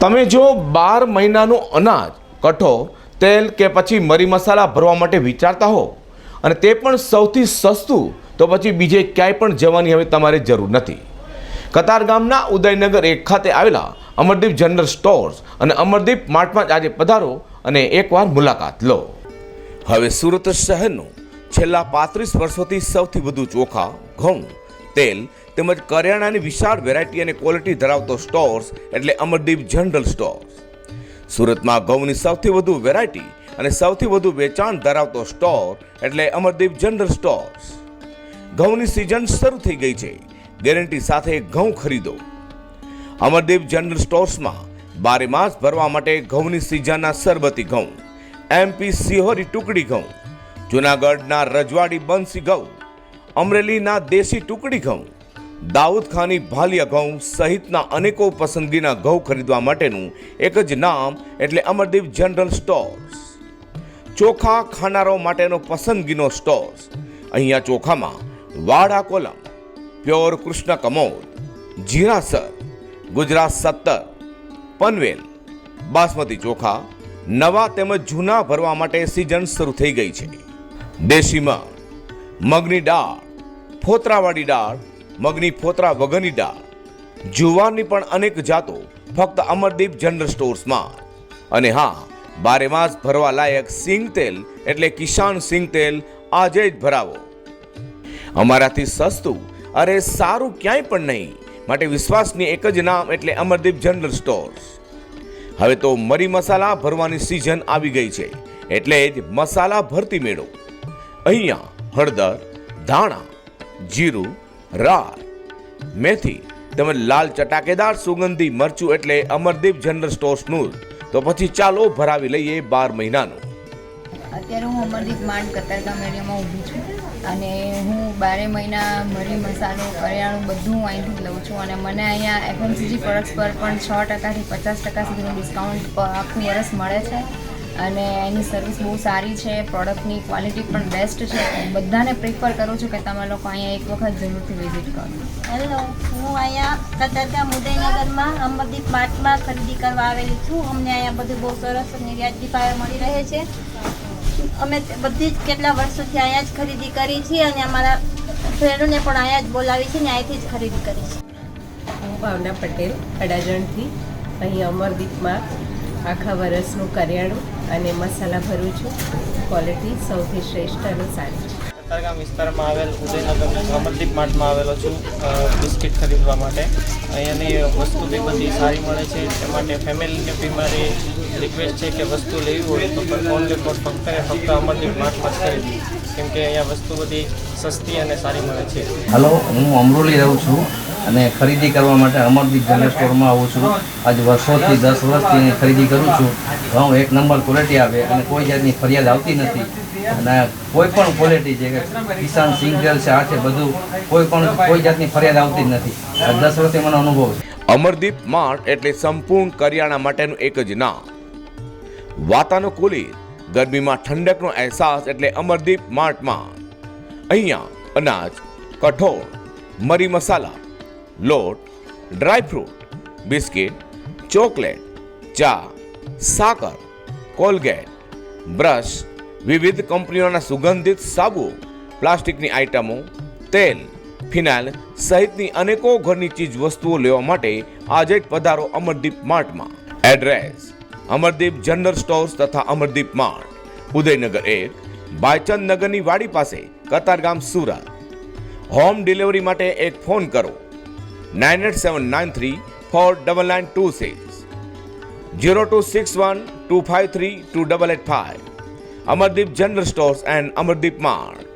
તમે જો 12 મહિનાનું અનાજ, કઠોળ, તેલ કે પછી મરી મસાલા ભરવા માટે વિચારતા હો અને તે પણ સૌથી સસ્તું, તો પછી બીજે ક્યાંય પણ જવાની હવે તમારે જરૂર નથી. કતારગામના ઉદયનગર 1 ખાતે આવેલા અમરદીપ જનરલ સ્ટોર્સ અને અમરદીપ માર્ટમાં જ આજે પધારો અને એકવાર મુલાકાત લો. હવે સુરત શહેરનું છેલ્લા 35 વર્ષોથી સૌથી વધુ ચોખા, ઘઉં, તેલ તેમજ કરિયાણાની વિશાળ વેરાયટી અને ક્વોલિટી ધરાવતો સ્ટોર્સ એટલે અમરદીપ જનરલ સ્ટોર્સ. સુરતમાં ઘઉંની સૌથી વધુ વેરાયટી અને સૌથી વધુ વેચાણ ધરાવતો સ્ટોર એટલે અમરદીપ જનરલ સ્ટોર્સ. ઘઉંની સિઝન શરૂ થઈ ગઈ છે. ગેરંટી સાથે ઘઉં ખરીદો. અમરદીપ જનરલ સ્ટોર્સમાં 12 માસ ભરવા માટે ઘઉંની સિઝનના સરબતી ઘઉં, MP સિહોરી ટુકડી ઘઉં, જૂનાગઢના રજવાડી બંસી ઘઉં, અમરેલીના દેશી ટુકડી ઘઉં, દાઉદ ખાની ભાલિયા ઘઉં સહિતના અનેકો પસંદગીના ઘઉં ખરીદવા માટેનું એક જ નામ એટલે અમરદીપ જનરલ સ્ટોર્સ. ચોખા ખાનારો માટેનો પસંદગીનો સ્ટોર્સ. અહીંયા ચોખામાં વાડા કોલમ, પ્યોર કૃષ્ણ કમોદ, જીરાસર, ગુજરાત 17, પનવેલ, બાસમતી ચોખા નવા તેમજ જૂના ભરવા માટે સિઝન શરૂ થઈ ગઈ છે. દેશી મગ, મગની દાળ, ફોતરાવાળી દાળ, મગની ફોતરા વગરની દાળ, જુવારની પણ અનેક જાતો ફક્ત અમરદીપ જનરલ સ્ટોર્સમાં. અને હા, 12 માસ ભરવા લાયક સિંગ તેલ એટલે કિસાન સિંગ તેલ આજે જ ભરાવો. અમારાથી સસ્તું અરે સારું ક્યાંય પણ નહીં, માટે વિશ્વાસની એક જ નામ એટલે અમરદીપ જનરલ સ્ટોર્સ. હવે તો મરી મસાલા ભરવાની સિઝન આવી ગઈ છે એટલે જ મસાલા ભરતી મેળો. અહીંયા હળદર, ધાણા, જીરું, રાઈ, મેથી તેમજ લાલ ચટાકેદાર સુગંધી મરચું એટલે અમરદીપ જનરલ સ્ટોર્સનું. તો પછી ચાલો ભરાવી લઈએ 12 મહિનાનું. અત્યારે હું અમરદીપ માર્ટ કતારગામ એરિયામાં ઊભી છું અને હું 12 મહિના મરી મસાલો, કરિયાણું બધું અહીંથી લઉં છું અને મને અહીંયા FMCG પ્રોડક્ટ્સ પર પણ 6% થી 50% સુધીનું ડિસ્કાઉન્ટ આખું વર્ષ મળે છે અને એની સર્વિસ બહુ સારી છે. પ્રોડક્ટની ક્વોલિટી પણ બેસ્ટ છે. બધાને પ્રિફર કરું છું કે તમે લોકો અહીંયા એક વખત જરૂરથી વિઝિટ કરો. હેલો, હું અહીંયા કતારગામ ઉદયનગરમાં અમરદીપ માર્ટમાં ખરીદી કરવા આવેલી છું. અમને અહીંયા બધું બહુ સરસ અને વ્યાજબી ભાવે મળી રહે છે. અમે બધી જ કેટલા વર્ષોથી અહીંયા જ ખરીદી કરી છે અને અમારા ફ્રેન્ડોને પણ અહીંયા જ બોલાવી છે ને અહીંથી જ ખરીદી કરી છે. હું ભાવના પટેલ અડાજણથી અહીં અમરદીપમાં આખા વર્ષનું કરિયાણું અને મસાલા ભરું છું. ક્વોલિટી સૌથી શ્રેષ્ઠ અને સારી છે. કતારગામ વિસ્તારમાં આવેલ ઉદયનગર અમરદીપ માર્ટમાં આવેલો છું બિસ્કિટ ખરીદવા માટે. અહીંયાની વસ્તુ બી બધી સારી મળે છે. તે માટે ફેમિલીને બી મારી રિક્વેસ્ટ છે કે વસ્તુ લેવી હોય તો પણ ઓનલી ફોર ફક્ત અમરદીપ માર્ટમાં જ ખરીદવી, કેમ કે અહીંયા વસ્તુ બધી સસ્તી અને સારી મળે છે. હલો, હું અમરોલી રહું છું અને ખરીદી કરવા માટે અમરદીપ જનરલ સ્ટોરમાં આવું છું. આજ વર્ષોથી 10 વર્ષથી અહીં ખરીદી કરું છું. ઘઉં એક નંબર ક્વોલિટી આવે અને કોઈ જાતની ફરિયાદ આવતી નથી અને કોઈ પણ ક્વોલિટી છે કે કિસાન સિંગ તેલ છે, આ છે બધું કોઈ જાતની ફરિયાદ આવતી જ નથી. 10 વર્ષથી મને અનુભવ છે. અમરદીપ માર્ટ એટલે સંપૂર્ણ કરિયાણા માટેનું એક જ નામ. વાતાનુકૂલિત, ગરમીમાં ઠંડકનો અહેસાસ એટલે અમરદીપ માર્ટમાં. અહીંયા અનાજ, કઠોળ, મરી મસાલા, લોટ, ડ્રાયફ્રૂટ, બિસ્કિટ, ચોકલેટ, ચા, સાકર, કોલગેટ, બ્રશ, વિવિધ કંપનીઓના સુગંધિત સાબુ, પ્લાસ્ટિકની આઇટમો, તેલ, ફિનાઇલ સહિતની અનેકો ઘરની ચીજ વસ્તુઓ લેવા માટે આજે જ પધારો અમરદીપ માર્ટમાં. એડ્રેસ: અમરદીપ જનરલ સ્ટોર્સ તથા અમરદીપ માર્ટ, ઉદયનગર 1, બાયચંદ નગરની વાડી પાસે, કતારગામ, સુરત. હોમ ડિલિવરી માટે એક ફોન કરો 9879349926, 026125328885. Amardeep general stores and Amardeep Mart.